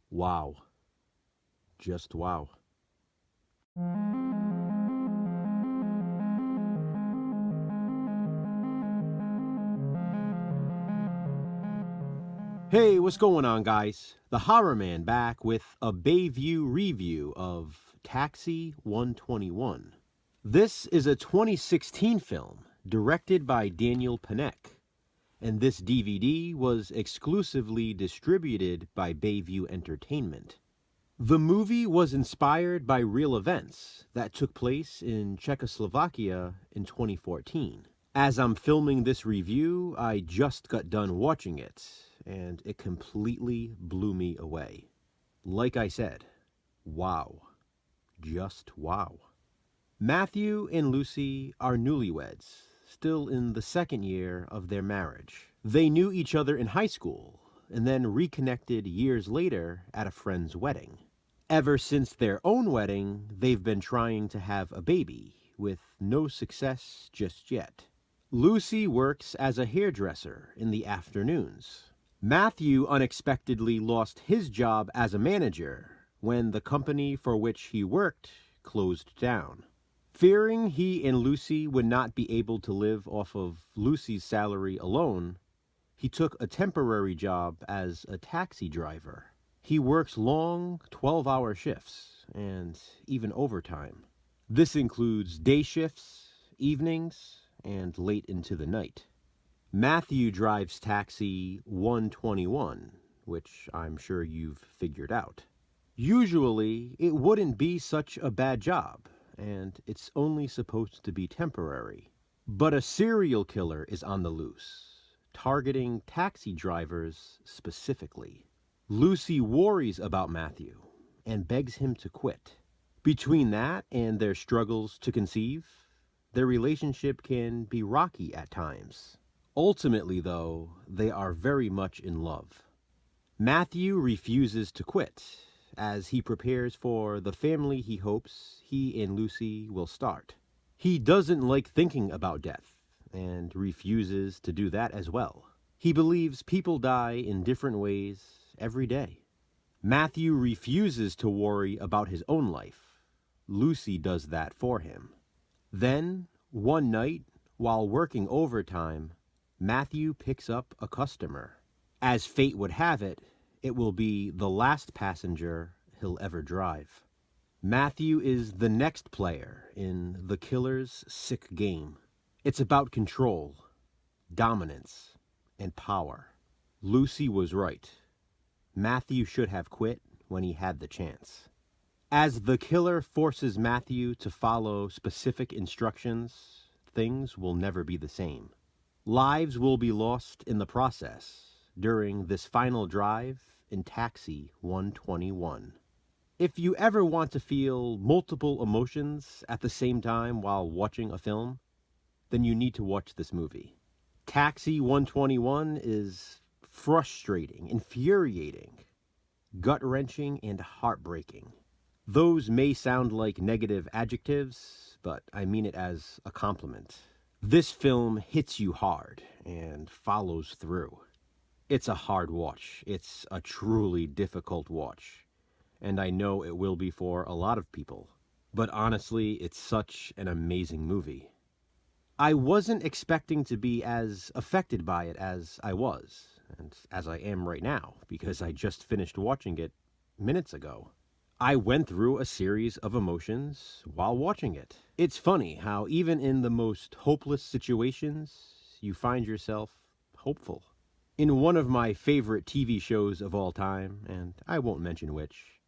Wow. Just wow. Hey, what's going on, guys? The Horror Man back with a Bayview review of Taxi 121. This is a 2016 film directed by Daniel Panek, and this DVD was exclusively distributed by Bayview Entertainment. The movie was inspired by real events that took place in Czechoslovakia in 2014. As I'm filming this review, I just got done watching it, and it completely blew me away. Like I said, wow. Just wow. Matthew and Lucy are newlyweds, still in the second year of their marriage. They knew each other in high school, and then reconnected years later at a friend's wedding. Ever since their own wedding, they've been trying to have a baby, with no success just yet. Lucy works as a hairdresser in the afternoons. Matthew unexpectedly lost his job as a manager when the company for which he worked closed down. Fearing he and Lucy would not be able to live off of Lucy's salary alone, he took a temporary job as a taxi driver. He works long 12-hour shifts and even overtime. This includes day shifts, evenings, and late into the night. Matthew drives Taxi 121, which I'm sure you've figured out. Usually, it wouldn't be such a bad job, and it's only supposed to be temporary. But a serial killer is on the loose, targeting taxi drivers specifically. Lucy worries about Matthew and begs him to quit. Between that and their struggles to conceive, their relationship can be rocky at times. Ultimately, though, they are very much in love. Matthew refuses to quit as he prepares for the family he hopes he and Lucy will start. He doesn't like thinking about death and refuses to do that as well. He believes people die in different ways every day. Matthew refuses to worry about his own life. Lucy does that for him. Then, one night, while working overtime, Matthew picks up a customer. As fate would have it, it will be the last passenger he'll ever drive. Matthew is the next player in the killer's sick game. It's about control, dominance, and power. Lucy was right. Matthew should have quit when he had the chance. As the killer forces Matthew to follow specific instructions, things will never be the same. Lives will be lost in the process during this final drive in Taxi 121. If you ever want to feel multiple emotions at the same time while watching a film, then you need to watch this movie. Taxi 121 is frustrating, infuriating, gut-wrenching, and heartbreaking. Those may sound like negative adjectives, but I mean it as a compliment. This film hits you hard and follows through. It's a hard watch. It's a truly difficult watch. And I know it will be for a lot of people. But honestly, it's such an amazing movie. I wasn't expecting to be as affected by it as I was, and as I am right now, because I just finished watching it minutes ago. I went through a series of emotions while watching it. It's funny how even in the most hopeless situations, you find yourself hopeful. In one of my favorite TV shows of all time, and I won't mention which,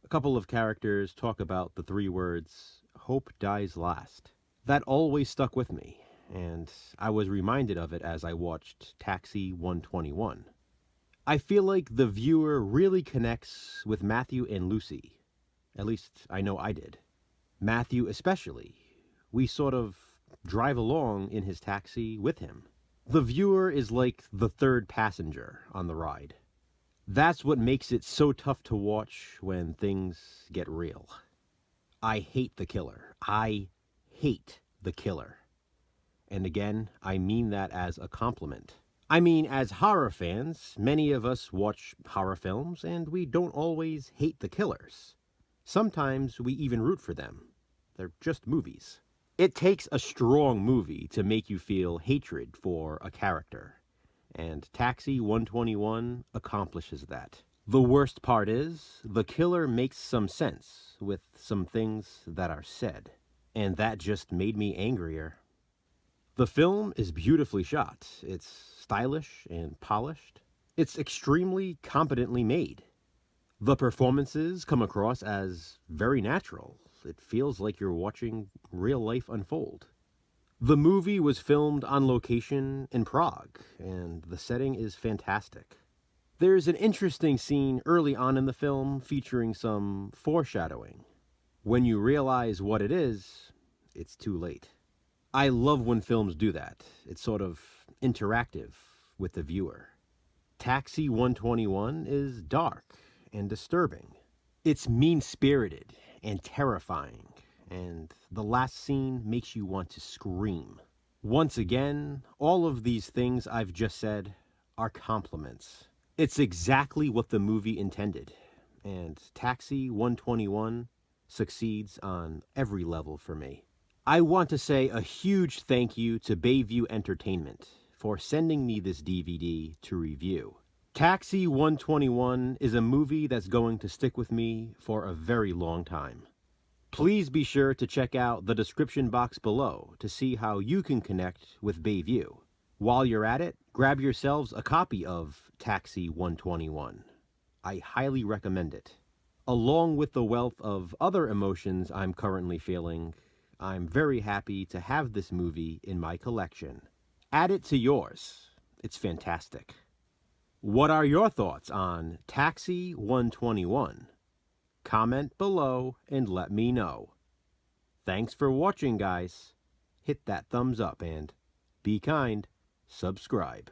a couple of characters talk about the three words, "Hope dies last." That always stuck with me, and I was reminded of it as I watched Taxi 121. I feel like the viewer really connects with Matthew and Lucy. At least I know I did. Matthew especially. We sort of drive along in his taxi with him. The viewer is like the third passenger on the ride. That's what makes it so tough to watch when things get real. I hate the killer. I hate the killer. And again, I mean that as a compliment. I mean, as horror fans, many of us watch horror films and we don't always hate the killers. Sometimes we even root for them. They're just movies. It takes a strong movie to make you feel hatred for a character, and Taxi 121 accomplishes that. The worst part is, the killer makes some sense with some things that are said, and that just made me angrier. The film is beautifully shot. It's stylish and polished. It's extremely competently made. The performances come across as very natural. It feels like you're watching real life unfold. The movie was filmed on location in Prague, and the setting is fantastic. There's an interesting scene early on in the film featuring some foreshadowing. When you realize what it is, it's too late. I love when films do that. It's sort of interactive with the viewer. Taxi 121 is dark and disturbing. It's mean-spirited and terrifying, and the last scene makes you want to scream. Once again, all of these things I've just said are compliments. It's exactly what the movie intended, and Taxi 121 succeeds on every level for me. I want to say a huge thank you to Bayview Entertainment for sending me this DVD to review. Taxi 121 is a movie that's going to stick with me for a very long time. Please be sure to check out the description box below to see how you can connect with Bayview. While you're at it, grab yourselves a copy of Taxi 121. I highly recommend it. Along with the wealth of other emotions I'm currently feeling, I'm very happy to have this movie in my collection. Add it to yours. It's fantastic. What are your thoughts on Taxi 121? Comment below and let me know. Thanks for watching, guys. Hit that thumbs up and be kind. Subscribe.